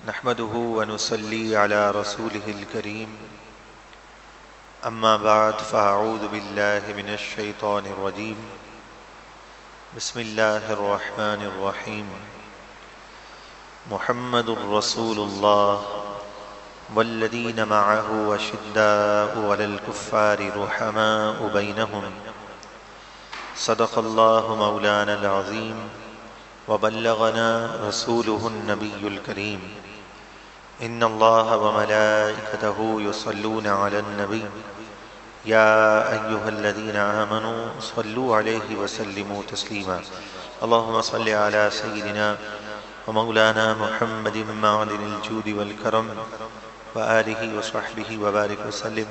نحمده ونصلي على رسوله الكريم أما بعد فأعوذ بالله من الشيطان الرجيم بسم الله الرحمن الرحيم محمد رسول الله والذين معه أشداء على الكفار رحماء بينهم صدق الله مولانا العظيم وبلغنا رسوله النبي الكريم إن الله وملائكته يصلون على النبي يا أيها الذين آمنوا صلوا عليه وسلموا تسليما اللهم صل على سيدنا ومولانا محمد معدن الجود والكرم وآله وصحبه وبارك وسلم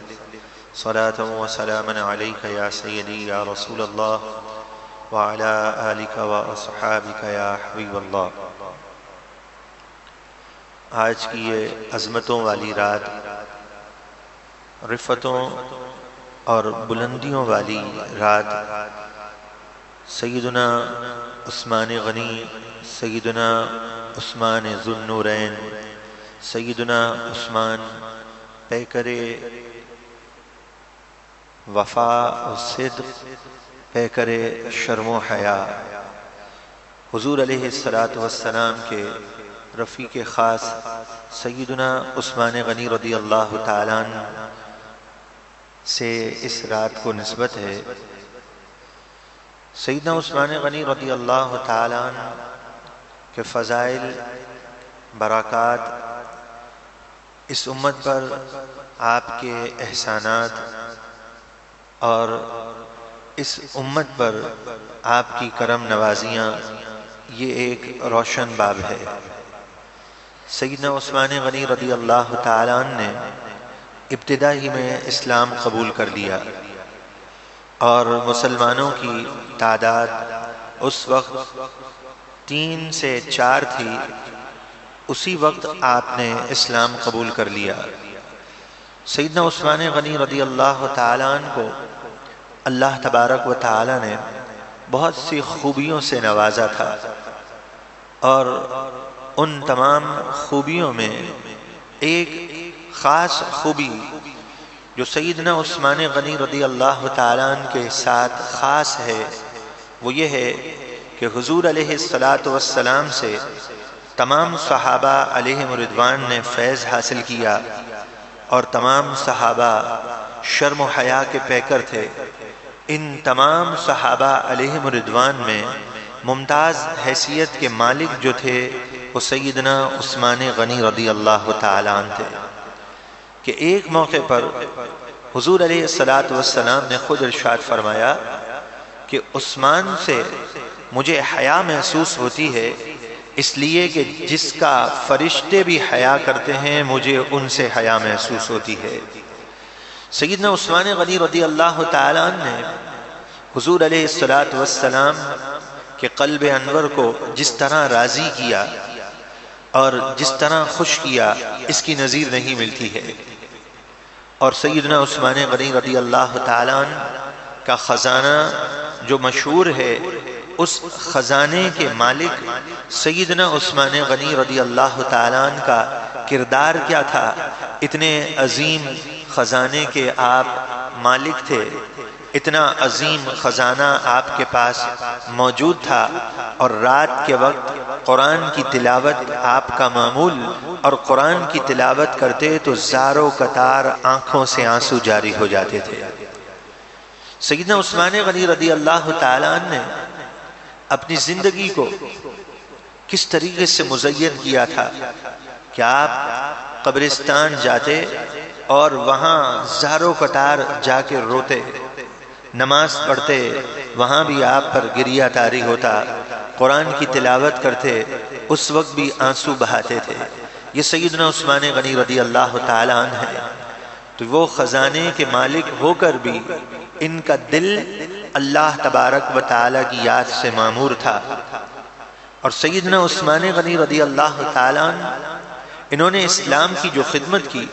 صلاة وسلاما عليك يا سيدي يا رسول الله وعلى آلك وأصحابك يا حبيب الله۔ آج کی یہ عظمتوں والی رات، رفتوں اور بلندیوں والی رات، سیدنا عثمان غنی، سیدنا عثمان ذو النورین، سیدنا عثمان پیکر وفا و صدق، پیکر شرم و حیا، حضور علیہ السلام کے رفیق خاص سیدنا عثمان غنی رضی اللہ تعالیٰ عنہ سے اس رات کو نسبت ہے۔ سیدنا عثمان غنی رضی اللہ تعالیٰ عنہ کے فضائل، برکات، اس امت پر آپ کے احسانات اور اس امت پر آپ کی کرم نوازیاں، یہ ایک روشن باب ہے۔ سیدنا عثمان غنی رضی اللہ تعالیٰ عنہ نے ابتدا ہی میں اسلام قبول کر لیا، اور مسلمانوں کی تعداد اس وقت 3 سے 4 تھی۔ اسی وقت آپ نے اسلام قبول کر لیا۔ سیدنا عثمان غنی رضی اللہ تعالیٰ عنہ کو اللہ تبارک و تعالی نے بہت سی خوبیوں سے نوازا تھا، اور ان تمام خوبیوں میں ایک خاص خوبی جو سیدنا عثمان غنی رضی اللہ تعالیٰ عنہ کے ساتھ خاص ہے، وہ یہ ہے کہ حضور علیہ السلام سے تمام صحابہ علیہم رضوان نے فیض حاصل کیا، اور تمام صحابہ شرم و حیا کے پیکر تھے۔ ان تمام صحابہ علیہم رضوان میں ممتاز حیثیت کے مالک جو تھے وہ سیدنا عثمان غنی رضی اللہ تعالیٰ عنہ تھے، کہ ایک موقع پر حضور علیہ السلام نے خود ارشاد فرمایا کہ عثمان سے مجھے حیا محسوس ہوتی ہے، اس لیے کہ جس کا فرشتے بھی حیا کرتے ہیں مجھے ان سے حیا محسوس ہوتی ہے۔ سیدنا عثمان غنی رضی اللہ تعالیٰ عنہ نے حضور علیہ السلام کے قلب انور کو جس طرح راضی کیا اور جس طرح خوش کیا، اس کی نظیر نہیں ملتی ہے۔ اور سیدنا عثمان غنی رضی اللہ تعالیٰ عنہ کا خزانہ جو مشہور ہے، اس خزانے کے مالک سیدنا عثمان غنی رضی اللہ تعالیٰ عنہ کا کردار کیا تھا۔ اتنے عظیم خزانے کے آپ مالک تھے، اتنا عظیم خزانہ آپ کے پاس موجود تھا، اور رات کے وقت قرآن کی تلاوت آپ کا معمول، اور قرآن کی تلاوت کرتے تو زار و قطار آنکھوں سے آنسو جاری ہو جاتے تھے۔ سیدنا عثمان غنی رضی اللہ تعالیٰ عنہ نے اپنی زندگی کو کس طریقے سے مزین کیا تھا کہ آپ قبرستان جاتے اور وہاں زار و قطار جا کے روتے، نماز پڑھتے وہاں بھی آپ پر گریہ طاری ہوتا، قرآن کی تلاوت کرتے اس وقت بھی آنسو بہاتے تھے۔ یہ سیدنا عثمان غنی رضی اللہ تعالیٰ عنہ ہے۔ تو وہ خزانے کے مالک ہو کر بھی ان کا دل اللہ تبارک و تعالیٰ کی یاد سے معمور تھا۔ اور سیدنا عثمان غنی رضی اللہ تعالیٰ عنہ، انہوں نے اسلام کی جو خدمت کی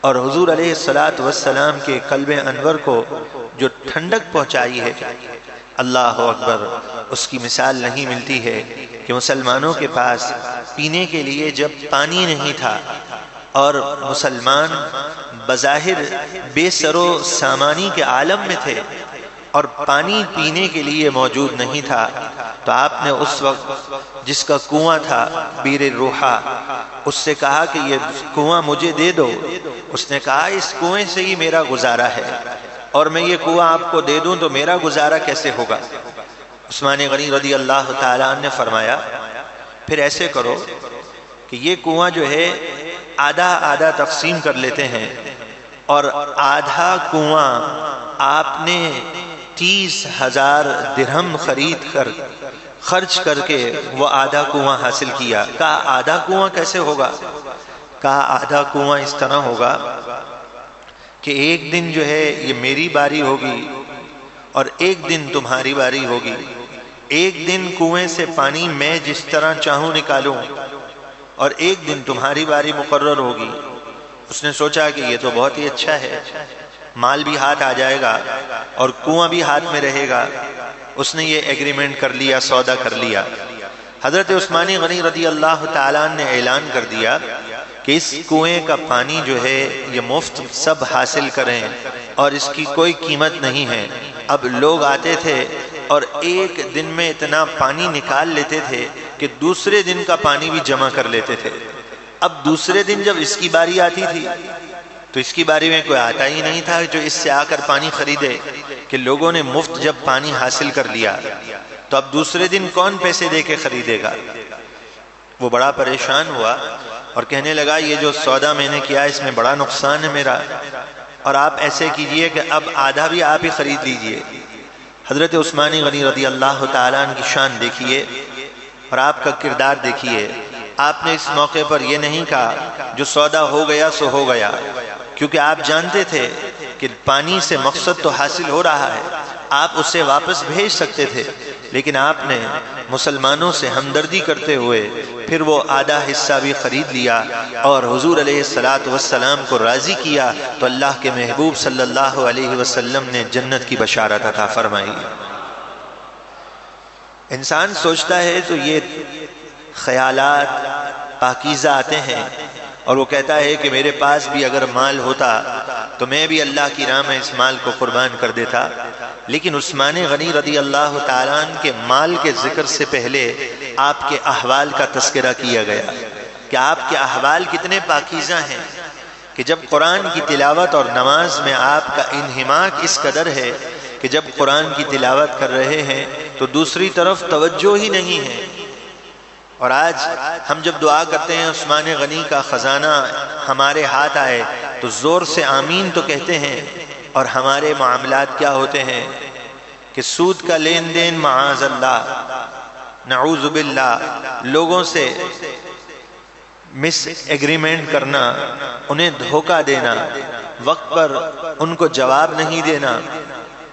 اور حضور علیہ السلام کے قلب انور کو جو ٹھنڈک پہنچائی ہے، اللہ اکبر، اس کی مثال نہیں ملتی ہے کہ مسلمانوں کے پاس پینے کے لیے جب پانی نہیں تھا اور مسلمان بظاہر بے سر و سامانی کے عالم میں تھے اور پانی پینے کے لیے موجود نہیں تھا، تو آپ نے اس وقت جس کا کنواں تھا بیر روحا، اس سے کہا کہ یہ کنواں مجھے دے دو۔ اس نے کہا اس کنویں سے ہی میرا گزارا ہے، اور میں یہ کنواں آپ کو دے دوں تو میرا گزارا کیسے ہوگا؟ عثمان غنی رضی اللہ تعالیٰ عنہ نے فرمایا پھر ایسے کرو کہ یہ کنواں جو ہے آدھا آدھا تقسیم کر لیتے ہیں، اور آدھا کنواں آپ نے 30,000 درہم خرید کر خرچ کر کے وہ آدھا کنواں حاصل کیا۔ کہا آدھا کنواں کیسے ہوگا؟ کہا آدھا کنواں اس طرح ہوگا کہ ایک دن جو ہے یہ میری باری ہوگی اور ایک دن تمہاری باری ہوگی، ایک دن کنویں سے پانی میں جس طرح چاہوں نکالوں اور ایک دن تمہاری باری مقرر ہوگی۔ اس نے سوچا کہ یہ تو بہت ہی اچھا ہے، مال بھی ہاتھ آ جائے گا اور کنواں بھی ہاتھ میں رہے گا۔ اس نے یہ ایگریمنٹ کر لیا، سودا کر لیا۔ حضرت عثمان غنی رضی اللہ تعالیٰ نے اعلان کر دیا کہ اس کنویں کا پانی جو ہے یہ مفت سب حاصل کریں اور اس کی کوئی قیمت نہیں ہے۔ اب لوگ آتے تھے اور ایک دن میں اتنا پانی نکال لیتے تھے کہ دوسرے دن کا پانی بھی جمع کر لیتے تھے۔ اب دوسرے دن جب اس کی باری آتی تھی تو اس کی باری میں کوئی آتا ہی نہیں تھا جو اس سے آ کر پانی خریدے، کہ لوگوں نے مفت جب پانی حاصل کر لیا تو اب دوسرے دن کون پیسے دے کے خریدے گا؟ وہ بڑا پریشان ہوا اور کہنے لگا یہ جو سودا میں نے کیا اس میں بڑا نقصان ہے میرا، اور آپ ایسے کیجئے کہ اب آدھا بھی آپ ہی خرید لیجئے۔ حضرت عثمان غنی رضی اللہ تعالیٰ عنہ کی شان دیکھیے اور آپ کا کردار دیکھیے۔ آپ نے اس موقع پر یہ نہیں کہا جو سودا ہو گیا سو ہو گیا، کیونکہ آپ جانتے تھے کہ پانی سے مقصد تو حاصل ہو رہا ہے، آپ اسے واپس بھیج سکتے تھے، لیکن آپ نے مسلمانوں سے ہمدردی کرتے ہوئے پھر وہ آدھا حصہ بھی خرید لیا اور حضور علیہ السلام کو راضی کیا، تو اللہ کے محبوب صلی اللہ علیہ وسلم نے جنت کی بشارت عطا فرمائی۔ انسان سوچتا ہے تو یہ خیالات پاکیزہ آتے ہیں اور وہ کہتا ہے کہ میرے پاس بھی اگر مال ہوتا تو میں بھی اللہ کی راہ میں اس مال کو قربان کر دیتا، لیکن عثمان غنی رضی اللہ تعالیٰ عنہ کے مال کے ذکر سے پہلے آپ کے احوال کا تذکرہ کیا گیا کہ آپ کے احوال کتنے پاکیزہ ہیں، کہ جب قرآن کی تلاوت اور نماز میں آپ کا انہماک اس قدر ہے کہ جب قرآن کی تلاوت کر رہے ہیں تو دوسری طرف توجہ ہی نہیں ہے۔ اور آج ہم جب دعا کرتے ہیں عثمان غنی کا خزانہ ہمارے ہاتھ آئے تو زور سے آمین تو کہتے ہیں، اور ہمارے معاملات کیا ہوتے ہیں کہ سود کا لین دین، معاذ اللہ، نعوذ باللہ، لوگوں سے مس ایگریمنٹ کرنا، انہیں دھوکہ دینا، وقت پر ان کو جواب نہیں دینا،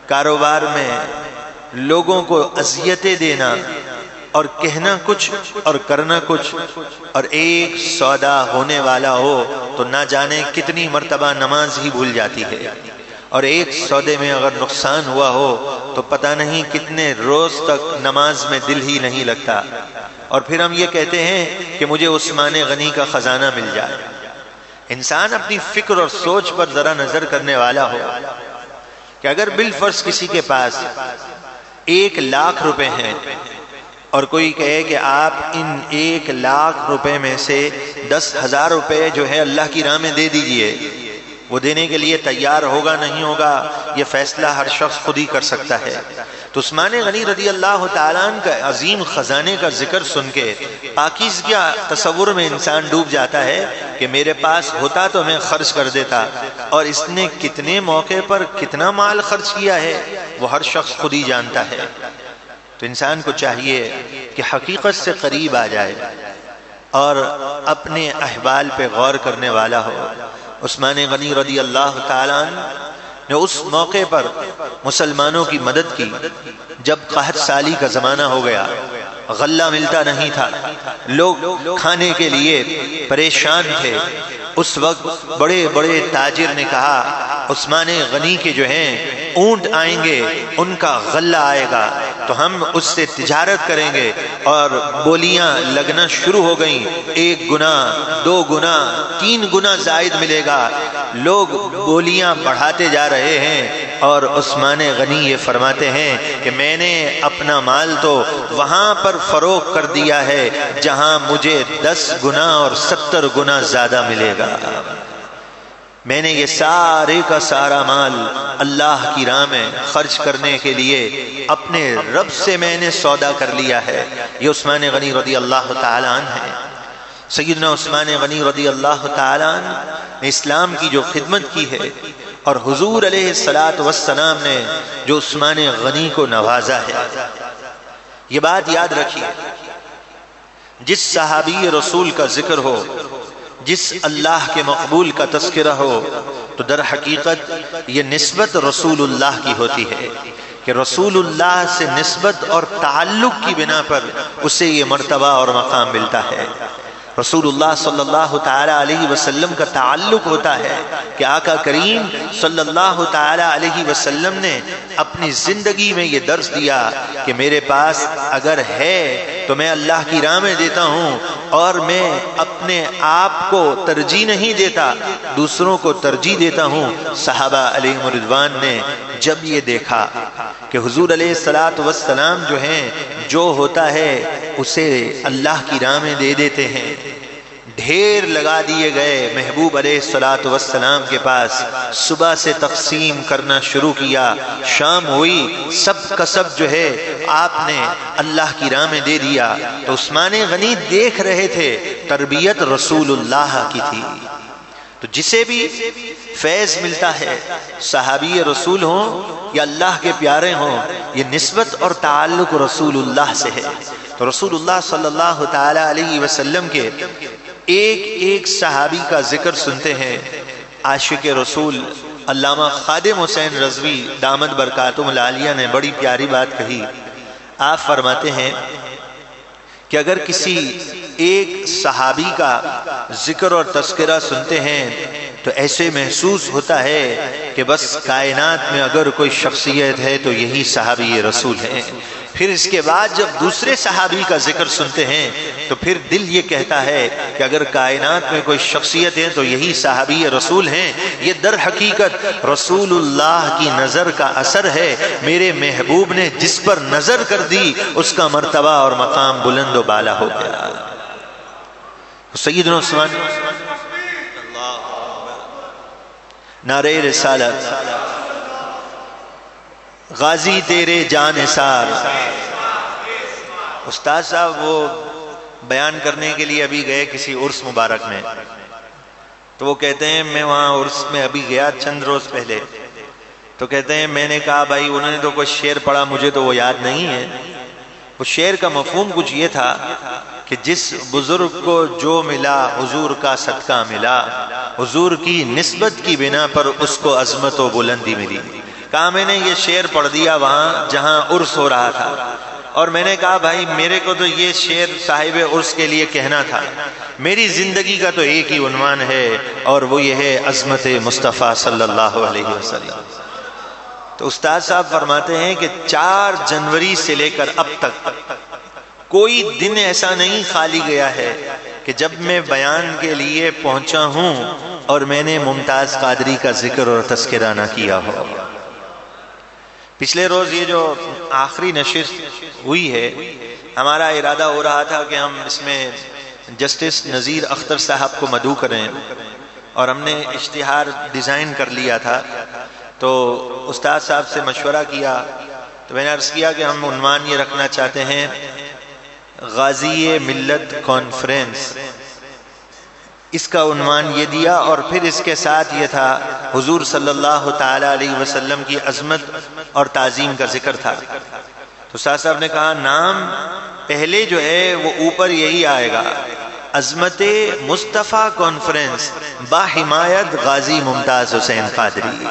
کاروبار میں لوگوں کو اذیتیں دینا اور کہنا کچھ اور کرنا کچھ، اور ایک سودا ہونے والا ہو تو نہ جانے کتنی مرتبہ نماز ہی بھول جاتی ہے، اور ایک سودے میں اگر نقصان ہوا ہو تو پتہ نہیں کتنے روز تک نماز میں دل ہی نہیں لگتا، اور پھر ہم یہ کہتے ہیں کہ مجھے عثمان غنی کا خزانہ مل جائے۔ انسان اپنی فکر اور سوچ پر ذرا نظر کرنے والا ہو کہ اگر بالفرض کسی کے پاس 1,00,000 روپے ہیں اور کوئی کہے کہ آپ ان 1,00,000 روپے میں سے 10,000 روپے جو ہے اللہ کی راہ میں دے دیجئے، وہ دینے کے لیے تیار ہوگا نہیں ہوگا یہ فیصلہ ہر شخص خود ہی کر سکتا ہے۔ تو عثمان غنی رضی اللہ تعالیٰ عنہ کا عظیم خزانے کا ذکر سن کے پاکیزگی تصور میں انسان ڈوب جاتا ہے کہ میرے پاس ہوتا تو میں خرچ کر دیتا، اور اس نے کتنے موقع پر کتنا مال خرچ کیا ہے وہ ہر شخص خود ہی جانتا ہے۔ تو انسان کو چاہیے کہ حقیقت سے قریب آ جائے اور اپنے احوال پہ غور کرنے والا ہو۔ عثمان غنی رضی اللہ تعالیٰ عنہ نے اس موقع پر مسلمانوں کی مدد کی جب قحط سالی کا زمانہ ہو گیا، غلہ ملتا نہیں تھا، لوگ کھانے کے لیے پریشان تھے۔ اس وقت بڑے بڑے تاجر نے کہا عثمان غنی کے جو ہیں اونٹ آئیں گے، ان کا غلہ آئے گا تو ہم اس سے تجارت کریں گے، اور بولیاں لگنا شروع ہو گئیں، 1 گنا 2 گنا 3 گنا زائد ملے گا۔ لوگ بولیاں بڑھاتے جا رہے ہیں، اور عثمان غنی یہ فرماتے ہیں کہ میں نے اپنا مال تو وہاں پر فروخت کر دیا ہے جہاں مجھے 10 گنا اور 70 گنا زیادہ ملے گا۔ میں نے یہ سارے کا سارا مال اللہ کی راہ میں خرچ کرنے کے لیے اپنے رب سے میں نے سودا کر لیا ہے۔ یہ عثمان غنی رضی اللہ تعالیٰ عنہ ہے۔ سیدنا عثمان غنی رضی اللہ تعالیٰ عنہ نے اسلام کی جو خدمت کی ہے، اور حضور علیہ السلام نے جو عثمان غنی کو نوازا ہے، یہ بات یاد رکھیے، جس صحابی رسول کا ذکر ہو، جس اللہ کے مقبول کا تذکرہ ہو، تو در حقیقت یہ نسبت رسول اللہ کی ہوتی ہے، کہ رسول اللہ سے نسبت اور تعلق کی بنا پر اسے یہ مرتبہ اور مقام ملتا ہے۔ رسول اللہ صلی اللہ تعالی علیہ وسلم کا تعلق ہوتا ہے کہ آقا کریم صلی اللہ تعالی علیہ وسلم نے اپنی زندگی میں یہ درس دیا کہ میرے پاس اگر ہے تو میں اللہ کی راہ میں دیتا ہوں، اور میں اپنے آپ کو ترجیح نہیں دیتا، دوسروں کو ترجیح دیتا ہوں۔ صحابہ علیہم رضوان نے جب یہ دیکھا کہ حضور علیہ السلام جو ہیں جو ہوتا ہے اسے اللہ کی راہ میں دے دیتے ہیں، ڈھیر لگا دیے گئے محبوب علیہ السلام کے پاس، صبح سے تقسیم کرنا شروع کیا، شام ہوئی سب کا سب جو ہے آپ نے اللہ کی راہ میں دے دیا۔ تو عثمان غنی دیکھ رہے تھے تربیت رسول اللہ کی تھی۔ تو جسے بھی فیض ملتا ہے، صحابی رسول ہوں یا اللہ کے پیارے ہوں، یہ نسبت اور تعلق رسول اللہ سے ہے۔ تو رسول اللہ صلی اللہ تعالی علیہ وسلم کے ایک ایک صحابی کا ذکر سنتے ہیں۔ عاشق رسول علامہ خادم حسین رضوی دامت برکاتہم العالیہ نے بڑی پیاری بات کہی۔ آپ فرماتے ہیں کہ اگر کسی ایک صحابی کا ذکر اور تذکرہ سنتے ہیں تو ایسے محسوس ہوتا ہے کہ بس کائنات میں اگر کوئی شخصیت ہے تو یہی صحابی رسول ہیں۔ پھر اس کے بعد جب دوسرے صحابی کا ذکر سنتے ہیں تو پھر دل یہ کہتا ہے کہ اگر کائنات میں کوئی شخصیت ہے تو یہی صحابی رسول ہیں۔ یہ در حقیقت رسول اللہ کی نظر کا اثر ہے۔ میرے محبوب نے جس پر نظر کر دی اس کا مرتبہ اور مقام بلند و بالا ہو گیا۔ سیدنا عثمان نعرہ رسالت، غازی تیرے جان نثار۔ استاد صاحب وہ بیان کرنے کے لیے ابھی گئے کسی عرس مبارک میں، تو وہ کہتے ہیں میں وہاں عرس میں ابھی گیا چند روز پہلے، تو کہتے ہیں میں نے کہا بھائی انہوں نے تو کوئی شعر پڑھا، مجھے تو وہ یاد نہیں ہے۔ وہ شعر کا مفہوم کچھ یہ تھا کہ جس بزرگ کو جو ملا حضور کا صدقہ ملا، حضور کی نسبت کی بنا پر اس کو عظمت و بلندی ملی۔ کہا میں نے یہ شعر پڑھ دیا وہاں جہاں عرس ہو رہا تھا، اور میں نے کہا بھائی میرے کو تو یہ شعر صاحب عرس کے لیے کہنا تھا، میری زندگی کا تو ایک ہی عنوان ہے اور وہ یہ ہے عظمت مصطفیٰ صلی اللہ علیہ وسلم۔ تو استاد صاحب فرماتے ہیں کہ 4 جنوری سے لے کر اب تک کوئی دن ایسا نہیں خالی گیا ہے کہ جب میں بیان کے لیے پہنچا ہوں اور میں نے ممتاز قادری کا ذکر اور تذکرہ نہ کیا ہو۔ پچھلے روز یہ جو آخری نشست ہوئی ہے، ہمارا ارادہ ہو رہا تھا کہ ہم اس میں جسٹس نذیر اختر صاحب کو مدعو کریں، اور ہم نے اشتہار ڈیزائن کر لیا تھا۔ تو استاد صاحب سے مشورہ کیا تو میں نے عرض کیا کہ ہم عنوان یہ رکھنا چاہتے ہیں غازی ملت کانفرنس، اس کا عنوان یہ دیا، اور پھر اس کے ساتھ یہ تھا حضور صلی اللہ تعالی علیہ وسلم کی عظمت اور تعظیم کا ذکر تھا۔ تو استاد صاحب نے کہا نام پہلے جو ہے وہ اوپر یہی آئے گا، عظمت مصطفیٰ کانفرنس با حمایت غازی ممتاز حسین قادری۔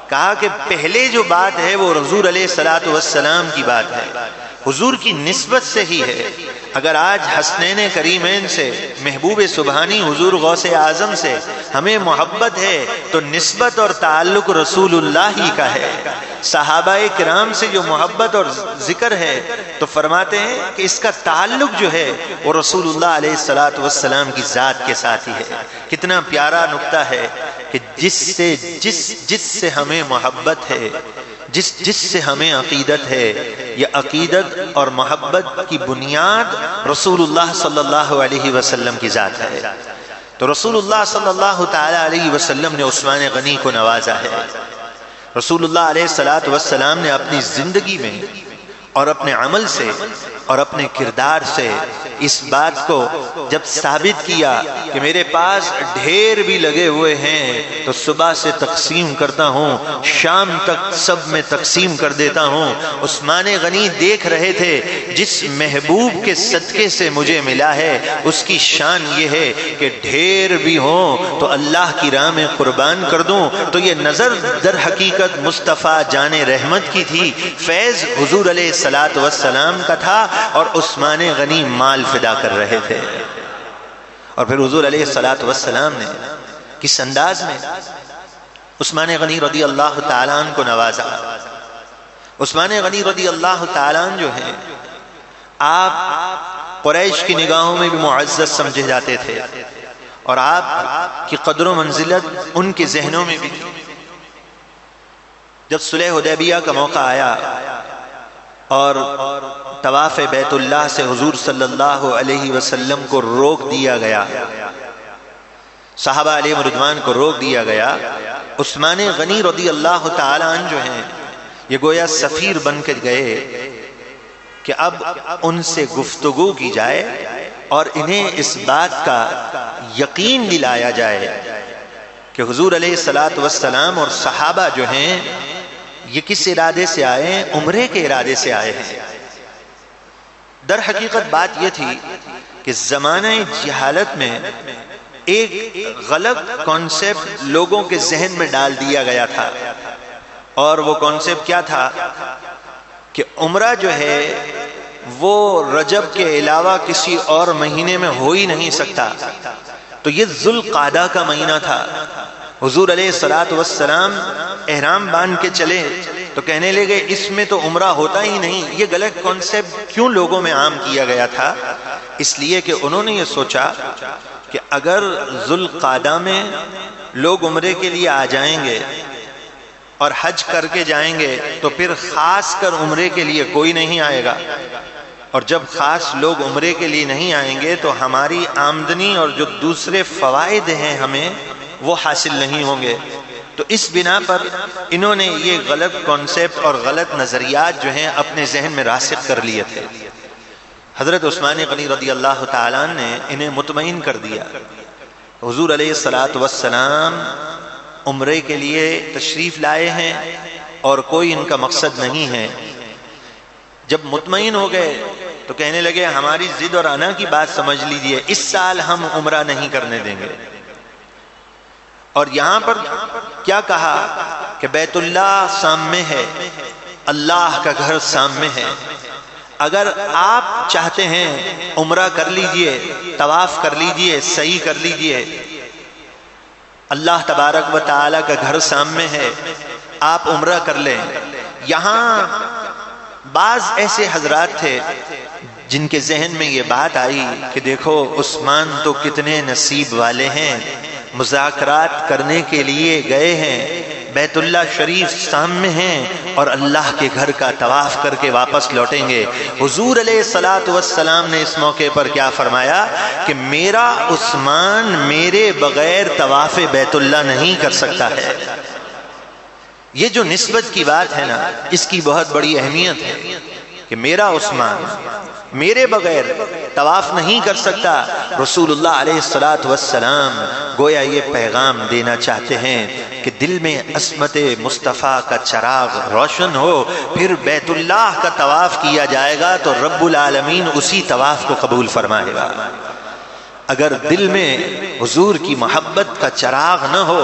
کہا کہ پہلے جو بات ہے وہ حضور علیہ السلام کی بات ہے، حضور کی نسبت سے ہی ہے۔ اگر آج حسنین کریمین سے، محبوب سبحانی حضور غوث اعظم سے ہمیں محبت ہے تو نسبت اور تعلق رسول اللہ ہی کا ہے۔ صحابہ کرام سے جو محبت اور ذکر ہے تو فرماتے ہیں کہ اس کا تعلق جو ہے وہ رسول اللہ علیہ السلام کی ذات کے ساتھ ہی ہے۔ کتنا پیارا نقطہ ہے کہ جس سے ہمیں محبت ہے، جس سے ہمیں عقیدت ہے، یہ عقیدت اور محبت کی بنیاد رسول اللہ صلی اللہ علیہ وسلم کی ذات ہے۔ تو رسول اللہ صلی اللہ تعالی علیہ وسلم نے عثمان غنی کو نوازا ہے۔ رسول اللہ علیہ السلام نے اپنی زندگی میں اور اپنے عمل سے اور اپنے کردار سے اس بات کو جب ثابت کیا کہ میرے پاس ڈھیر بھی لگے ہوئے ہیں تو صبح سے تقسیم کرتا ہوں، شام تک سب میں تقسیم کر دیتا ہوں۔ عثمان غنی دیکھ رہے تھے جس محبوب کے صدقے سے مجھے ملا ہے اس کی شان یہ ہے کہ ڈھیر بھی ہوں تو اللہ کی راہ میں قربان کر دوں۔ تو یہ نظر در حقیقت مصطفیٰ جان رحمت کی تھی، فیض حضور علیہ السلام کا تھا، اور عثمان غنی مال فدا کر رہے تھے۔ اور پھر حضور علیہ السلام نے کس انداز میں عثمان غنی رضی اللہ تعالیٰ عنہ کو نوازا۔ عثمان غنی رضی اللہ تعالیٰ عنہ جو ہیں آپ قریش کی نگاہوں میں بھی معزز سمجھے جاتے تھے، اور آپ کی قدر و منزلت ان کے ذہنوں میں بھی تھی۔ جب صلح حدیبیہ کا موقع آیا اور طواف بیت اللہ سے حضور صلی اللہ علیہ وسلم کو روک دیا گیا، صحابہ علیہ رضوان کو روک دیا گیا، عثمان غنی رضی اللہ تعالی عنہ جو ہیں یہ گویا سفیر بن کے گئے کہ اب ان سے گفتگو کی جائے اور انہیں اس بات کا یقین دلایا جائے کہ حضور علیہ السلام اور صحابہ جو ہیں یہ کس ارادے سے آئے ہیں؟ عمرے کے ارادے سے آئے ہیں۔ در حقیقت بات یہ تھی کہ زمانہ جہالت میں ایک غلط کانسیپٹ لوگوں کے ذہن میں ڈال دیا گیا تھا، اور وہ کانسیپٹ کیا تھا کہ عمرہ جو ہے وہ رجب کے علاوہ کسی اور مہینے میں ہو ہی نہیں سکتا۔ تو یہ ذوالقعدہ کا مہینہ تھا، حضور علیہ السلام احرام باندھ کے چلے تو کہنے لگے اس میں تو عمرہ ہوتا ہی نہیں۔ یہ غلط کانسیپٹ کیوں لوگوں میں عام کیا گیا تھا؟ اس لیے کہ انہوں نے یہ سوچا کہ اگر ذوالقعدہ میں لوگ عمرے کے لیے آ جائیں گے اور حج کر کے جائیں گے تو پھر خاص کر عمرے کے لیے کوئی نہیں آئے گا، اور جب خاص لوگ عمرے کے لیے نہیں آئیں گے تو ہماری آمدنی اور جو دوسرے فوائد ہیں ہمیں وہ حاصل نہیں ہوں گے۔ تو اس بنا پر انہوں نے یہ غلط کانسیپٹ اور غلط نظریات جو ہیں اپنے ذہن میں راسخ کر لیے تھے۔ حضرت عثمان غنی رضی اللہ تعالیٰ نے انہیں مطمئن کر دیا۔ حضور علیہ السلام عمرے کے لیے تشریف لائے ہیں اور کوئی ان کا مقصد نہیں ہے۔ جب مطمئن ہو گئے تو کہنے لگے ہماری ضد اور انا کی بات سمجھ لیجئے، اس سال ہم عمرہ نہیں کرنے دیں گے۔ اور یہاں پر کیا کہا کہ بیت اللہ سامنے ہے، اللہ کا گھر سامنے ہے، اگر آپ چاہتے ہیں عمرہ کر لیجئے، طواف کر لیجئے، سعی کر لیجئے، اللہ تبارک و تعالی کا گھر سامنے ہے، آپ عمرہ کر لیں۔ یہاں بعض ایسے حضرات تھے جن کے ذہن میں یہ بات آئی کہ دیکھو عثمان تو کتنے نصیب والے ہیں، مذاکرات کرنے کے لیے گئے ہیں، بیت اللہ شریف سامنے ہیں اور اللہ کے گھر کا طواف کر کے واپس لوٹیں گے۔ حضور علیہ السلام نے اس موقع پر کیا فرمایا کہ میرا عثمان میرے بغیر طواف بیت اللہ نہیں کر سکتا ہے۔ یہ جو نسبت کی بات ہے نا، اس کی بہت بڑی اہمیت ہے کہ میرا عثمان میرے بغیر طواف نہیں کر سکتا۔ رسول اللہ علیہ السلام گویا یہ پیغام دینا چاہتے ہیں کہ دل میں عصمت مصطفیٰ کا چراغ روشن ہو، پھر بیت اللہ کا طواف کیا جائے گا تو رب العالمین اسی طواف کو قبول فرمائے گا۔ اگر دل میں حضور کی محبت کا چراغ نہ ہو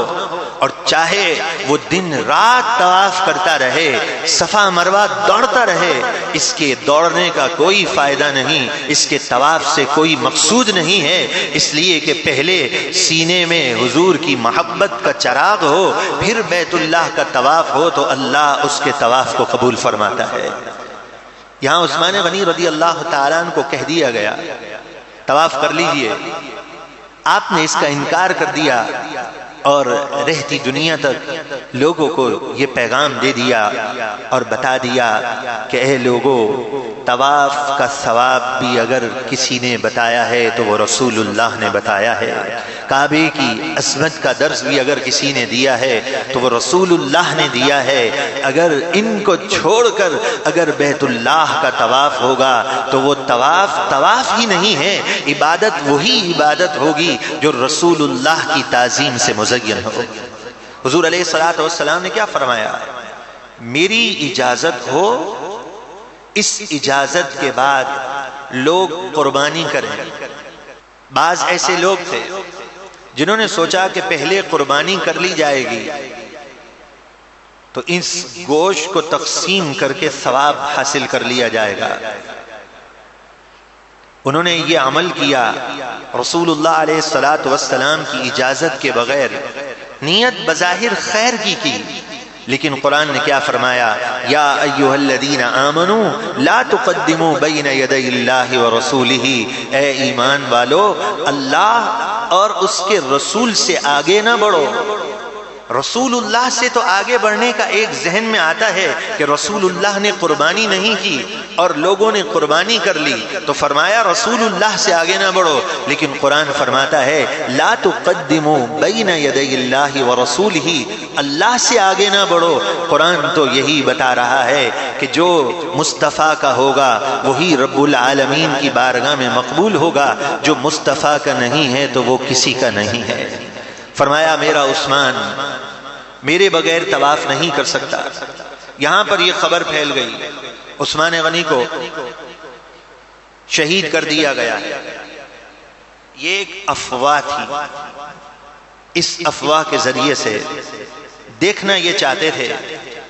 اور چاہے وہ دن رات طواف کرتا رہے، صفا مروہ دوڑتا رہے، اس کے دوڑنے کا کوئی فائدہ نہیں، اس کے طواف سے کوئی مقصود نہیں ہے، اس لیے کہ پہلے سینے میں حضور کی محبت کا چراغ ہو، پھر بیت اللہ کا طواف ہو تو اللہ اس کے طواف کو قبول فرماتا ہے۔ یہاں عثمان غنی رضی اللہ تعالیٰ عنہ کو کہہ دیا گیا طواف کر لیجئے، آپ نے اس کا انکار کر دیا اور رہتی دنیا تک لوگوں کو یہ پیغام دے دیا اور بتا دیا کہ اے لوگوں، طواف کا ثواب بھی اگر کسی نے بتایا ہے تو وہ رسول اللہ نے بتایا ہے، کعبے کی عظمت کا درس بھی اگر کسی نے دیا ہے تو وہ رسول اللہ نے دیا ہے۔ اگر ان کو چھوڑ کر اگر بیت اللہ کا طواف ہوگا تو وہ طواف ہی نہیں ہے، عبادت وہی عبادت ہوگی جو رسول اللہ کی تعظیم سے مزین ہو۔ حضور علیہ الصلوۃ والسلام نے کیا فرمایا؟ میری اجازت ہو، اس اجازت کے بعد لوگ قربانی کریں۔ بعض ایسے لوگ تھے جنہوں نے سوچا کہ پہلے قربانی کر لی جائے گی تو اس گوشت کو تقسیم کر کے ثواب حاصل کر لیا جائے گا۔ انہوں نے یہ عمل کیا رسول اللہ علیہ الصلوۃ والسلام کی اجازت کے بغیر، نیت بظاہر خیر کی، لیکن قرآن نے کیا فرمایا؟ یا ایھا الذین آمنوا لا تقدموا بین یدی اللہ ورسولہ، اے ایمان والو اللہ اور اس کے رسول سے آگے نہ بڑھو۔ رسول اللہ سے تو آگے بڑھنے کا ایک ذہن میں آتا ہے کہ رسول اللہ نے قربانی نہیں کی اور لوگوں نے قربانی کر لی تو فرمایا رسول اللہ سے آگے نہ بڑھو، لیکن قرآن فرماتا ہے لا تقدموا بین یدی اللہ ورسولہ، اللہ سے آگے نہ بڑھو۔ قرآن تو یہی بتا رہا ہے کہ جو مصطفیٰ کا ہوگا وہی رب العالمین کی بارگاہ میں مقبول ہوگا، جو مصطفیٰ کا نہیں ہے تو وہ کسی کا نہیں ہے۔ فرمایا میرا عثمان میرے بغیر طواف نہیں کر سکتا۔ یہاں پر یہ خبر پھیل گئی عثمان غنی کو شہید کر دیا گیا ہے۔ یہ ایک افواہ تھی، اس افواہ کے ذریعے سے دیکھنا یہ چاہتے تھے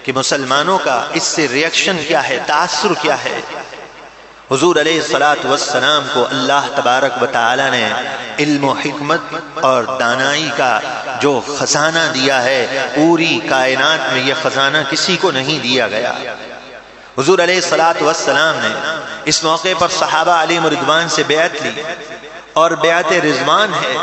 کہ مسلمانوں کا اس سے ریئیکشن کیا ہے، تاثر کیا ہے۔ حضور علیہ الصلوۃ والسلام کو اللہ تبارک و تعالی نے علم و حکمت اور دانائی کا جو خزانہ دیا ہے، پوری کائنات میں یہ خزانہ کسی کو نہیں دیا گیا۔ حضور علیہ الصلوۃ والسلام نے اس موقع پر صحابہ علیہم رضوان سے بیعت لی اور بیعت رضوان ہے،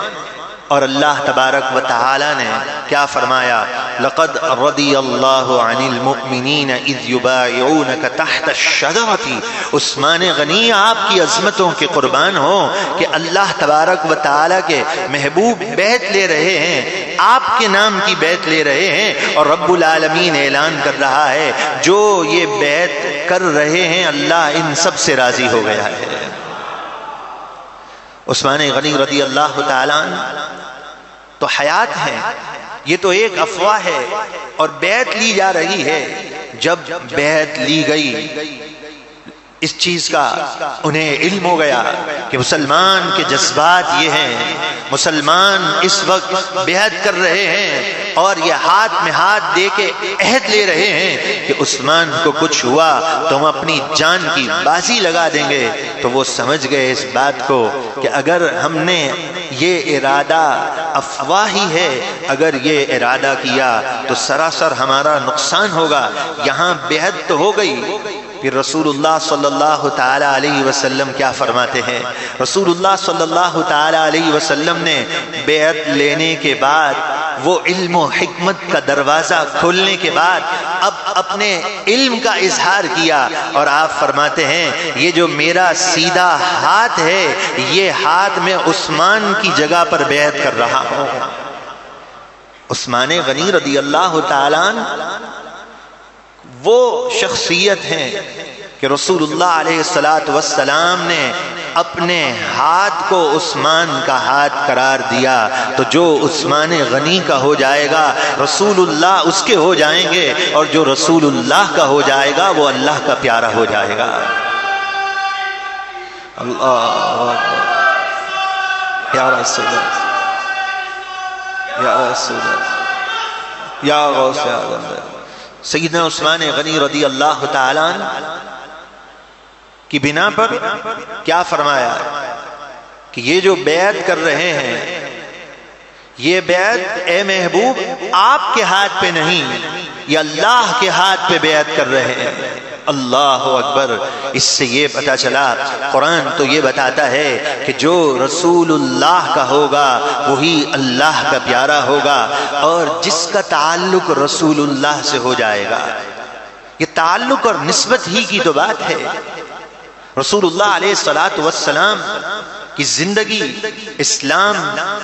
اور اللہ تبارک و تعالی نے کیا فرمایا؟ لقد رضی اللہ عن المؤمنین اذ یبایعونک تحت الشجرۃ۔ عثمان غنی آپ کی عظمتوں کے قربان ہو کہ اللہ تبارک و تعالی کے محبوب بیعت لے رہے ہیں، آپ کے نام کی بیعت لے رہے ہیں، اور رب العالمین اعلان کر رہا ہے جو یہ بیعت کر رہے ہیں اللہ ان سب سے راضی ہو گیا ہے۔ عثمان غنی رضی اللہ تعالیٰ عنہ تو حیات ہیں، یہ تو ایک افواہ ہے اور بیعت لی جا رہی ہے۔ جب بیعت لی گئی اس چیز کا انہیں علم ہو گیا کہ مسلمان کے جذبات یہ ہیں، مسلمان اس وقت بیعت کر رہے ہیں اور یہ ہاتھ میں ہاتھ دے کے عہد لے رہے ہیں کہ عثمان کو کچھ ہوا تو ہم اپنی جان کی بازی لگا دیں گے۔ تو وہ سمجھ گئے اس بات کو کہ اگر ہم نے یہ ارادہ افواہ ہی ہے، اگر یہ ارادہ کیا تو سراسر ہمارا نقصان ہوگا۔ یہاں بیعت تو ہو گئی، پھر رسول اللہ صلی اللہ تعالی علیہ وسلم کیا فرماتے ہیں؟ رسول اللہ صلی اللہ تعالی علیہ وسلم نے بیعت لینے کے بعد وہ علم و حکمت کا دروازہ کھولنے کے بعد اب اپنے علم کا اظہار کیا، اور آپ فرماتے ہیں یہ جو میرا سیدھا ہاتھ ہے یہ ہاتھ میں عثمان کی جگہ پر بیعت کر رہا ہوں۔ عثمان غنی رضی اللہ تعالیٰ عنہ وہ شخصیت ہیں کہ رسول اللہ علیہ الصلوۃ والسلام نے اپنے ہاتھ کو عثمان کا ہاتھ قرار دیا، تو جو عثمان غنی کا ہو جائے گا رسول اللہ اس کے ہو جائیں گے، اور جو رسول اللہ کا ہو جائے گا وہ اللہ کا پیارا ہو جائے گا۔ اللہ اکبر، یا رسول اللہ، یا رسول اللہ، یا غوث اعظم۔ سیدنا عثمان غنی رضی اللہ تعالی عنہ کی بنا پر کیا فرمایا کہ یہ جو بیعت کر رہے ہیں، یہ بیعت اے محبوب آپ کے ہاتھ پہ نہیں، یہ اللہ کے ہاتھ پہ بیعت کر رہے ہیں۔ اللہ اکبر۔ اس سے یہ پتہ چلا، قرآن تو یہ بتاتا ہے کہ جو رسول اللہ کا ہوگا وہی اللہ کا پیارا ہوگا، اور جس کا تعلق رسول اللہ سے ہو جائے گا، یہ تعلق اور نسبت ہی کی تو بات ہے۔ رسول اللہ علیہ السلام کی زندگی، اسلام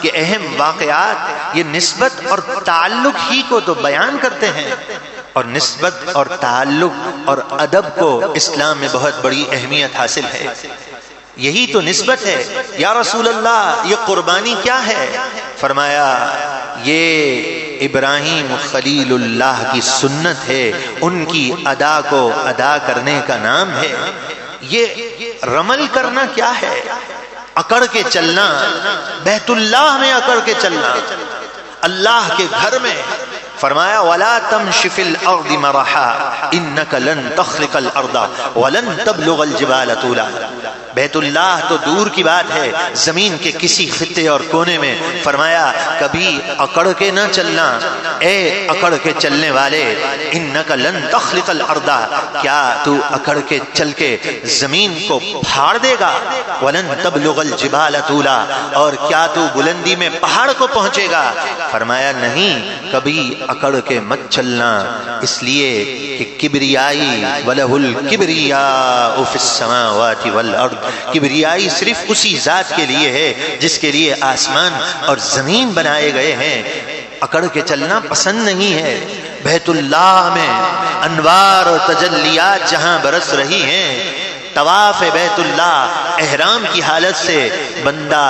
کے اہم واقعات یہ نسبت اور تعلق ہی کو تو بیان کرتے ہیں، اور نسبت اور تعلق اور ادب کو اسلام میں بہت بڑی اہمیت حاصل ہے۔ یہی تو نسبت ہے۔ یا رسول اللہ یہ قربانی کیا ہے؟ فرمایا یہ ابراہیم خلیل اللہ کی سنت ہے، ان کی ادا کو ادا کرنے کا نام ہے۔ یہ رمل کرنا کیا ہے؟ اکڑ کے چلنا، بیت اللہ میں اکڑ کے چلنا، اللہ کے گھر میں۔ فرمایا وَلَا تَمْشِ فِي الْأَرْضِ مَرَحًا إِنَّكَ لَن تَخْرِقَ الْأَرْضَ وَلَن تَبْلُغَ الْجِبَالَ طُولًا۔ بیت اللہ تو دور کی بات ہے، زمین کے کسی خطے اور کونے میں۔ فرمایا کبھی اکڑ کے نہ چلنا، اے اکڑ کے چلنے والے، إِنَّكَ لَن تَخْرِقَ الْأَرْضَ، کیا تو اکڑ کے چل کے زمین کو پھاڑ دے گا؟ وَلَن تَبْلُغَ الْجِبَالَ طُولًا، اور کیا تو بلندی میں پہاڑ کو پہنچے گا؟ فرمایا نہیں، کبھی اکڑ کے مت چلنا، اس لیے کہ کبریائی وَلَهُ الْكِبْرِيَاءُ فِي السَّمَاوَاتِ وَالْأَرْضِ، کبریائی صرف اسی ذات کے لیے ہے جس کے لیے آسمان اور زمین بنائے گئے ہیں۔ اکڑ کے چلنا پسند نہیں ہے۔ بیت اللہ میں انوار اور تجلیات جہاں برس رہی ہیں، طواف بیت اللہ احرام کی حالت سے بندہ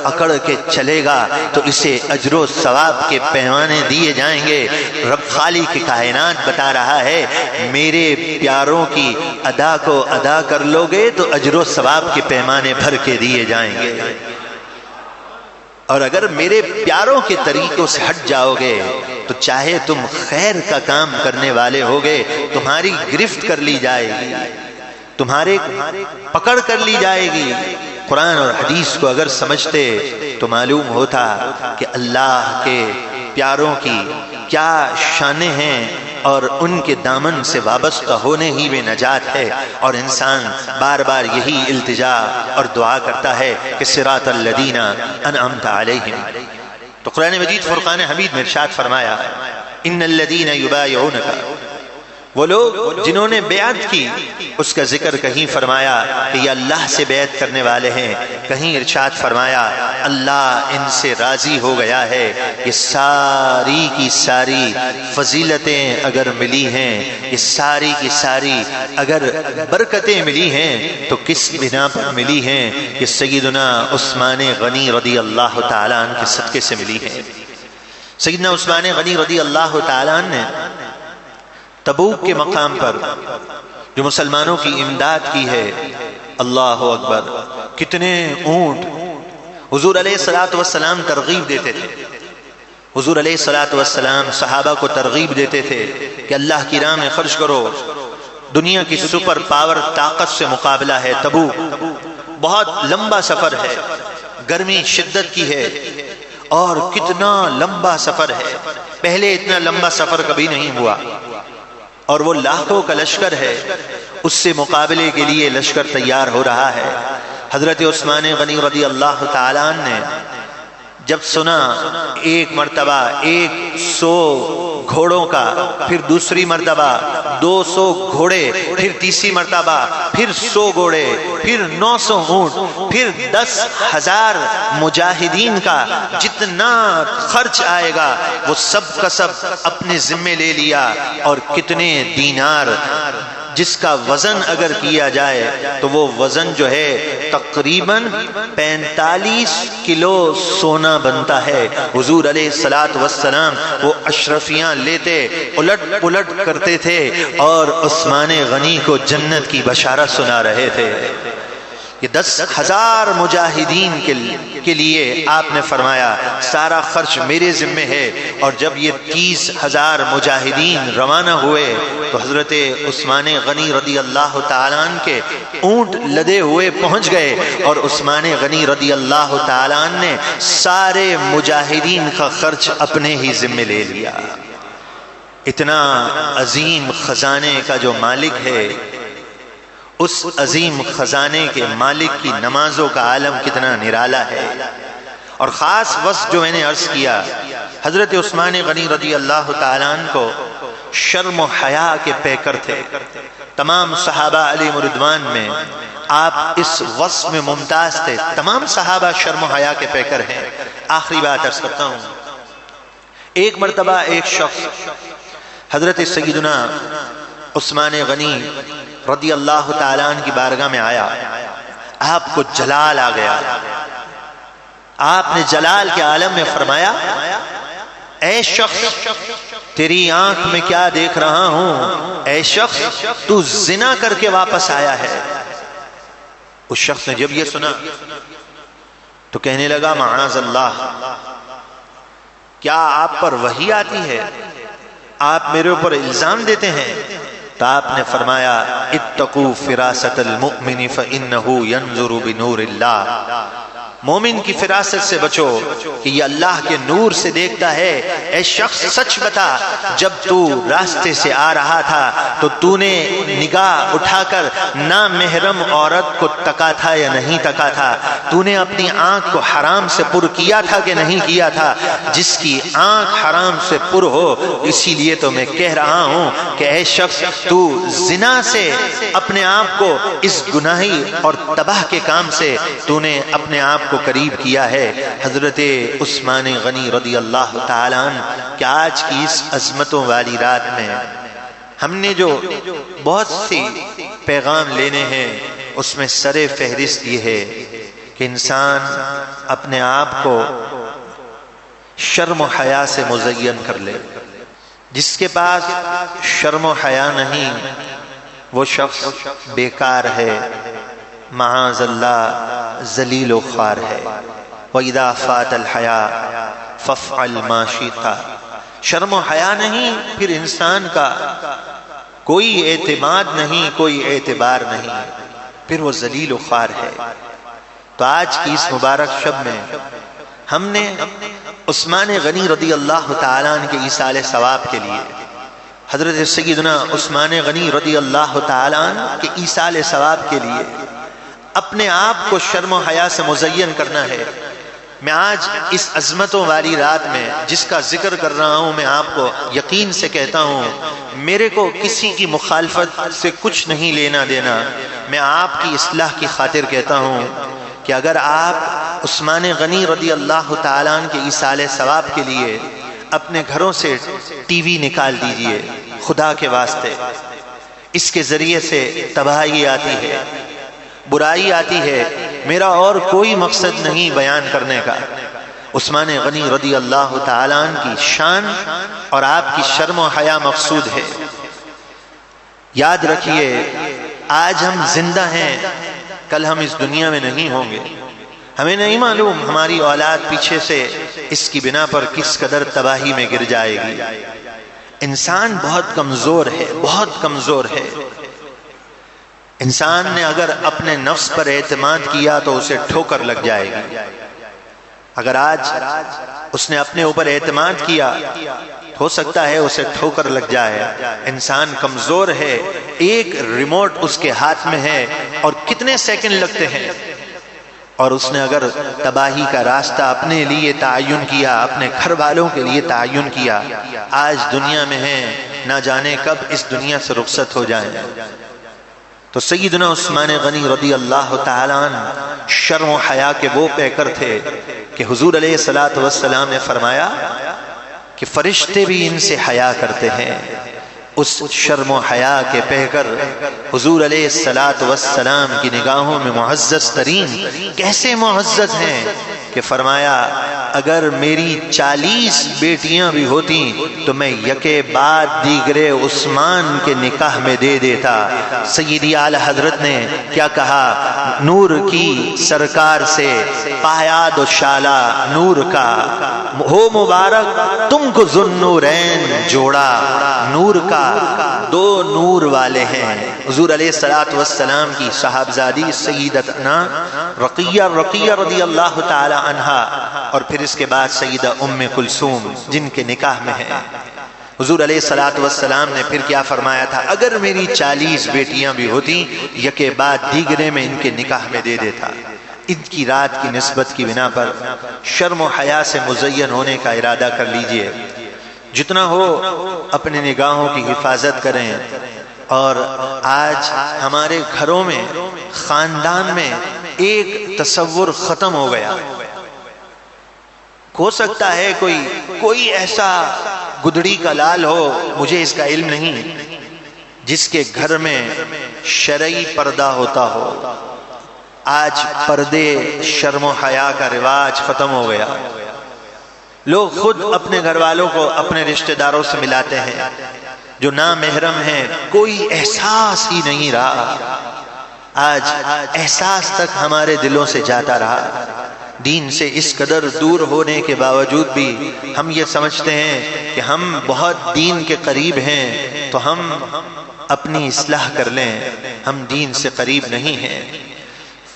اکڑ کے چلے گا تو اسے اجر و ثواب کے پیمانے دیے جائیں گے۔ رب خالق کائنات بتا رہا ہے میرے پیاروں کی ادا کو ادا کر لو گے تو اجر و ثواب کے پیمانے بھر کے دیے جائیں گے، اور اگر میرے پیاروں کے طریقوں سے ہٹ جاؤ گے تو چاہے تم خیر کا کام کرنے والے ہوگے، تمہاری گرفت کر لی جائے گی، تمہارے پکڑ کر لی جائے گی۔ قرآن اور حدیث کو اگر سمجھتے تو معلوم ہوتا کہ اللہ کے پیاروں کی کیا شانیں ہیں، اور ان کے دامن سے وابستہ ہونے ہی میں نجات ہے، اور انسان بار بار یہی التجا اور دعا کرتا ہے کہ صراط الذین انعمت علیہم۔ تو قرآن مجید فرقان حمید میں ارشاد فرمایا ان الذین یبایعونک، وہ لوگ جنہوں نے بیعت کی، اس کا ذکر کہیں فرمایا کہ یہ اللہ سے بیعت کرنے والے ہیں، کہیں ارشاد فرمایا اللہ ان سے راضی ہو گیا ہے۔ یہ ساری کی ساری فضیلتیں اگر ملی ہیں، یہ ساری کی ساری اگر برکتیں ملی ہیں تو کس بنا پر ملی ہیں؟ یہ سیدنا عثمان غنی رضی اللہ تعالیٰ عنہ کے صدقے سے ملی ہیں۔ سیدنا عثمان غنی رضی اللہ تعالیٰ عنہ نے تبوک کے مقام پر جو مسلمانوں کی امداد کی ہے، اللہ اکبر، کتنے اونٹ حضور علیہ السلام ترغیب دیتے تھے۔ حضور علیہ السلام صحابہ کو ترغیب دیتے تھے کہ اللہ کی راہ میں خرچ کرو، دنیا کی سپر پاور طاقت سے مقابلہ ہے۔ تبوک بہت لمبا سفر ہے، گرمی شدت کی ہے، اور کتنا لمبا سفر ہے، پہلے اتنا لمبا سفر کبھی نہیں ہوا، اور وہ لاکھوں کا لشکر ہے، اس سے مقابلے کے لیے لشکر تیار ہو رہا ہے۔ حضرت عثمان غنی رضی اللہ تعالیٰ عنہ نے جب سنا ایک مرتبہ 100 گھوڑوں کا، پھر دوسری مرتبہ 200 گھوڑے، پھر تیسری مرتبہ پھر 100 گھوڑے، پھر 900 اونٹ، پھر 10,000 مجاہدین کا جتنا خرچ آئے گا وہ سب کا سب اپنے ذمے لے لیا، اور کتنے دینار، جس کا وزن اگر کیا جائے تو وہ وزن جو ہے تقریباً 45 کلو سونا بنتا ہے۔ حضور علیہ السلام وہ اشرفیاں لیتے، الٹ پلٹ کرتے تھے، اور عثمان غنی کو جنت کی بشارت سنا رہے تھے۔ یہ 10,000 مجاہدین کے لیے آپ نے فرمایا سارا خرچ میرے ذمے ہے۔ اور جب یہ 30,000 مجاہدین روانہ ہوئے تو حضرت عثمان غنی رضی اللہ تعالیٰ عنہ کے اونٹ لدے ہوئے پہنچ گئے، اور عثمان غنی رضی اللہ تعالیٰ عنہ نے سارے مجاہدین کا خرچ اپنے ہی ذمے لے لیا۔ اتنا عظیم خزانے کا جو مالک ہے، اس عظیم خزانے کے مالک کی نمازوں کا عالم کتنا نرالا ہے۔ اور خاص وصف جو میں نے عرض کیا، حضرت عثمان غنی رضی اللہ تعالیٰ عنہ کو شرم و حیا کے پیکر تھے۔ تمام صحابہ علیہ رضوان میں آپ اس وصف میں ممتاز تھے۔ تمام صحابہ شرم و حیا کے پیکر ہیں۔ آخری بات عرض کرتا ہوں، ایک مرتبہ ایک شخص حضرت سیدنا عثمان غنی رضی اللہ تعالیٰ عنہ کی بارگاہ میں آیا، آپ کو جلال آ گیا۔ آپ نے جلال کے عالم میں فرمایا، اے شخص تیری آنکھ میں کیا دیکھ رہا ہوں، اے شخص تو زنا کر کے واپس آیا ہے۔ اس شخص نے جب یہ سنا تو کہنے لگا معاذ اللہ، کیا آپ پر وحی آتی ہے؟ آپ میرے اوپر الزام دیتے ہیں؟ تو آپ نے فرمایا اتقوا فراست المؤمن فإنه ينظر بنور اللہ، مومن کی فراست سے بچو کہ یہ اللہ کے نور سے دیکھتا ہے۔ اے شخص سچ بتا، جب تو راستے سے آ رہا تھا تو تو نے نگاہ اٹھا کر نامحرم عورت کو تکا تھا یا نہیں تکا تھا؟ تو نے اپنی آنکھ کو حرام سے پر کیا تھا کہ نہیں کیا تھا؟ جس کی آنکھ حرام سے پر ہو، اسی لیے تو میں کہہ رہا ہوں کہ اے شخص تو زنا سے اپنے آپ کو اس گناہی اور تباہ کے کام سے تو نے اپنے آپ کو قریب کیا ہے۔ حضرت عثمان غنی رضی اللہ تعالیٰ عنہ کہ آج کی اس عظمتوں والی رات میں ہم نے جو بہت سی پیغام لینے ہیں، اس میں سر فہرست یہ ہے کہ انسان اپنے آپ کو شرم و حیا سے مزین کر لے۔ جس کے پاس شرم و حیا نہیں، وہ شخص بیکار ہے، معاذ اللہ ذلیل و خوار ہے۔ وَإِذَا فَاتَ الْحَيَاءُ فَافْعَلْ مَا شِئْتَ۔ شرم و حیا نہیں، پھر انسان کا کوئی اعتماد نہیں، کوئی اعتبار نہیں، پھر وہ ذلیل و خوار ہے۔ تو آج کی اس مبارک شب میں ہم نے عثمان غنی رضی اللہ تعالیٰ عنہ کے ایصال ثواب کے لیے، حضرت سیدنا عثمان غنی رضی اللہ تعالیٰ عنہ کے ایصال ثواب کے لیے اپنے آپ کو شرم و حیا سے مزین کرنا ہے۔ میں آج اس عظمتوں والی رات میں جس کا ذکر کر رہا ہوں، میں آپ کو یقین سے کہتا ہوں میرے کو کسی کی مخالفت سے کچھ نہیں لینا دینا۔ میں آپ کی اصلاح کی خاطر کہتا ہوں کہ اگر آپ عثمان غنی رضی اللہ تعالیٰ عنہ کے ایصال ثواب کے لیے اپنے گھروں سے ٹی وی نکال دیجئے، خدا کے واسطے، اس کے ذریعے سے تباہی آتی ہے، برائی آتی ہے۔ میرا اور کوئی مقصد نہیں بیان کرنے کا۔ عثمان غنی رضی اللہ تعالیٰ عنہ کی شان اور آپ کی شرم و حیا مقصود ہے۔ یاد رکھیے، آج ہم زندہ ہیں، کل ہم اس دنیا میں نہیں ہوں گے۔ ہمیں نہیں معلوم ہماری اولاد پیچھے سے اس کی بنا پر کس قدر تباہی میں گر جائے گی۔ انسان بہت کمزور ہے، بہت کمزور ہے۔ انسان نے اگر اپنے نفس پر اعتماد کیا تو اسے ٹھوکر لگ جائے گی۔ اگر آج اس نے اپنے اوپر اعتماد کیا، ہو سکتا ہے اسے ٹھوکر لگ جائے۔ انسان کمزور ہے، ایک ریموٹ اس کے ہاتھ میں ہے اور کتنے سیکنڈ لگتے ہیں، اور اس نے اگر تباہی کا راستہ اپنے لیے تعین کیا، اپنے گھر والوں کے لیے تعین کیا، آج دنیا میں ہیں، نہ جانے کب اس دنیا سے رخصت ہو جائیں۔ تو سیدنا عثمان غنی رضی اللہ تعالیٰ عنہ شرم و حیا کے وہ پیکر تھے کہ حضور علیہ السلام نے فرمایا کہ فرشتے بھی ان سے حیا کرتے ہیں۔ اس شرم و حیا کے پیکر حضور علیہ السلام کی نگاہوں میں معزز ترین، کیسے معزز ہیں کہ فرمایا اگر میری 40 بیٹیاں بھی ہوتی تو میں یکے بعد دیگرے عثمان کے نکاح میں دے دیتا۔ سیدی اعلی حضرت نے کیا کہا؟ نور کی سرکار سے پایاد و شالا نور کا ہو مبارک تم کو ذوالنورین جوڑا نور کا، دو نور والے ہیں۔ حضور علیہ الصلوۃ والسلام کی صاحبزادی سیدتنا رقیہ رضی اللہ تعالی عنہا، اور پھر اس کے بعد سیدہ ام کلثوم جن کے نکاح میں ہیں۔ حضور علیہ الصلوۃ والسلام نے پھر کیا فرمایا تھا؟ اگر میری 40 بیٹیاں بھی ہوتی یکے بعد دیگرے میں ان کے نکاح میں دے دیتا۔ ان کی رات کی نسبت کی بنا پر شرم و حیا سے مزین ہونے کا ارادہ کر لیجئے، جتنا ہو اپنے نگاہوں کی حفاظت کریں۔ اور آج ہمارے گھروں میں، خاندان میں ایک تصور ختم ہو گیا۔ ہو سکتا ہے کوئی ایسا گدڑی کا لال ہو، مجھے اس کا علم نہیں، جس کے گھر میں شرعی پردہ ہوتا ہو۔ آج پردے، شرم و حیا کا رواج ختم ہو گیا۔ لوگ خود اپنے گھر والوں کو اپنے رشتہ داروں سے ملاتے ہیں، جو نامحرم ہیں کوئی احساس ہی نہیں رہا۔ آج احساس تک ہمارے دلوں سے جاتا رہا۔ دین سے اس قدر دور ہونے کے باوجود بھی ہم یہ سمجھتے ہیں کہ ہم بہت دین کے قریب ہیں تو ہم اپنی اصلاح کر لیں، ہم دین سے قریب نہیں ہیں۔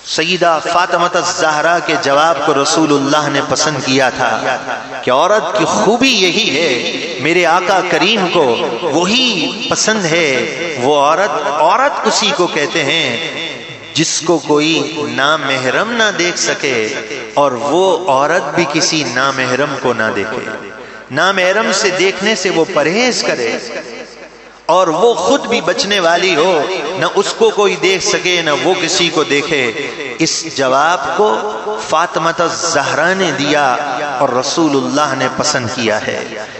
سیدہ فاطمہ الزہرا کے جواب کو رسول اللہ نے پسند کیا تھا کہ عورت کی خوبی یہی ہے، میرے آقا کریم کو وہی پسند ہے، وہ عورت اسی کو کہتے ہیں جس کو کوئی نامحرم نہ دیکھ سکے، اور وہ عورت بھی کسی نامحرم کو نہ دیکھے۔ نامحرم سے دیکھنے سے وہ پرہیز کرے، اور وہ خود بھی بچنے والی ہو، نہ اس کو کوئی دیکھ سکے نہ وہ کسی کو دیکھے۔ اس جواب کو فاطمہ الزہرا نے دیا اور رسول اللہ نے پسند کیا ہے۔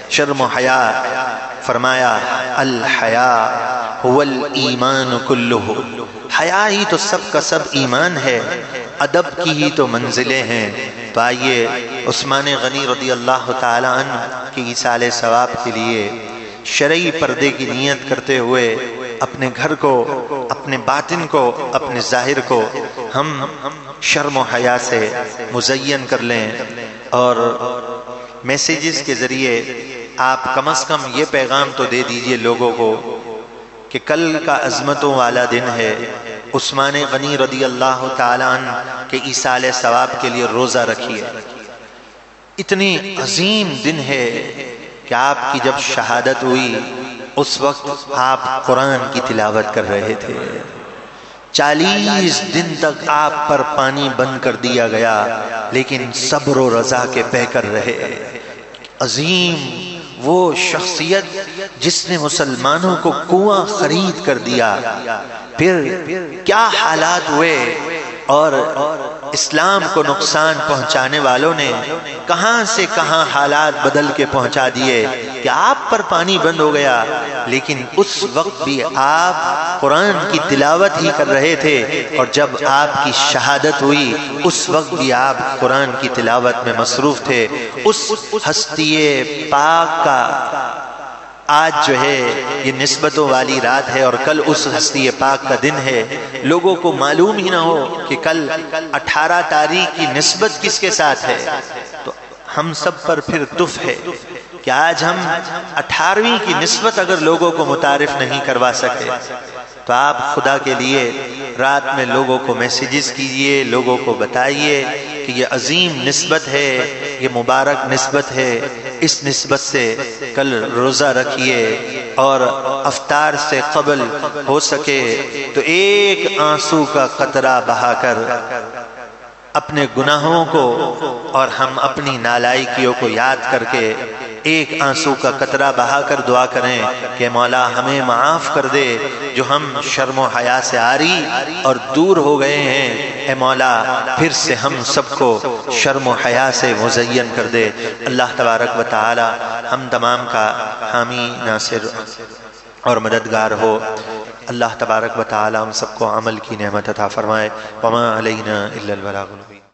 شرم و حیا، فرمایا الحیا هو الایمان کلہ، حیا ہی تو سب کا سب ایمان ہے، ادب کی ہی تو منزلیں ہیں۔ تو آئیے عثمان غنی رضی اللہ تعالی عنہ کی ایصال ثواب کے لیے شرعی پردے کی نیت کرتے ہوئے اپنے گھر کو، اپنے باطن کو، اپنے ظاہر کو ہم شرم و حیا سے مزین کر لیں۔ اور میسیجز کے ذریعے آپ کم از کم یہ پیغام تو دے دیجئے لوگوں کو کہ کل کا عظمتوں والا دن ہے، عثمان غنی رضی اللہ تعالی عنہ کے ایصال ثواب کے لیے روزہ رکھیے۔ اتنی عظیم دن ہے کہ آپ کی جب شہادت ہوئی اس وقت آپ قرآن کی تلاوت کر رہے تھے، 40 دن تک آپ پر پانی بند کر دیا گیا لیکن صبر و رضا کے پہ کر رہے۔ عظیم وہ شخصیت جس نے مسلمانوں کو کنواں خرید کر دیا، پھر کیا حالات ہوئے، اور اسلام کو نقصان پہنچانے والوں نے کہاں سے کہاں حالات بدل کے پہنچا دیے کہ آپ پر پانی بند ہو گیا، لیکن اس وقت بھی آپ قرآن کی تلاوت ہی کر رہے تھے، اور جب آپ کی شہادت ہوئی اس وقت بھی آپ قرآن کی تلاوت میں مصروف تھے۔ اس ہستی پاک کا آج جو ہے یہ نسبتوں والی رات ہے، اور کل اس ہستی پاک کا دن ہے۔ لوگوں کو معلوم ہی نہ ہو کہ کل 18 تاریخ کی نسبت کس کے ساتھ ہے، تو ہم سب پر پھر تف ہے کہ آج ہم 18ویں کی نسبت اگر لوگوں کو متعارف نہیں کروا سکے، تو آپ خدا کے لیے رات میں لوگوں کو میسیجز کیجئے، لوگوں کو بتائیے کہ یہ عظیم نسبت ہے، یہ مبارک نسبت ہے، اس نسبت سے کل روزہ رکھیے، اور افطار سے قبل ہو سکے تو ایک آنسو کا قطرہ بہا کر اپنے گناہوں کو اور ہم اپنی نالائکیوں کو یاد کر کے ایک آنسو کا قطرہ بہا کر دعا کریں کہ مولا ہمیں معاف کر دے جو ہم شرم و حیا سے عاری اور دور ہو گئے ہیں، اے مولا پھر سے ہم سب کو شرم و حیا سے مزین کر دے۔ اللہ تبارک و تعالی ہم تمام کا حامی، ناصر اور مددگار ہو۔ اللہ تبارک و تعالی ہم سب کو عمل کی نعمت عطا فرمائے۔ وما علینا الا البلاغ المبین۔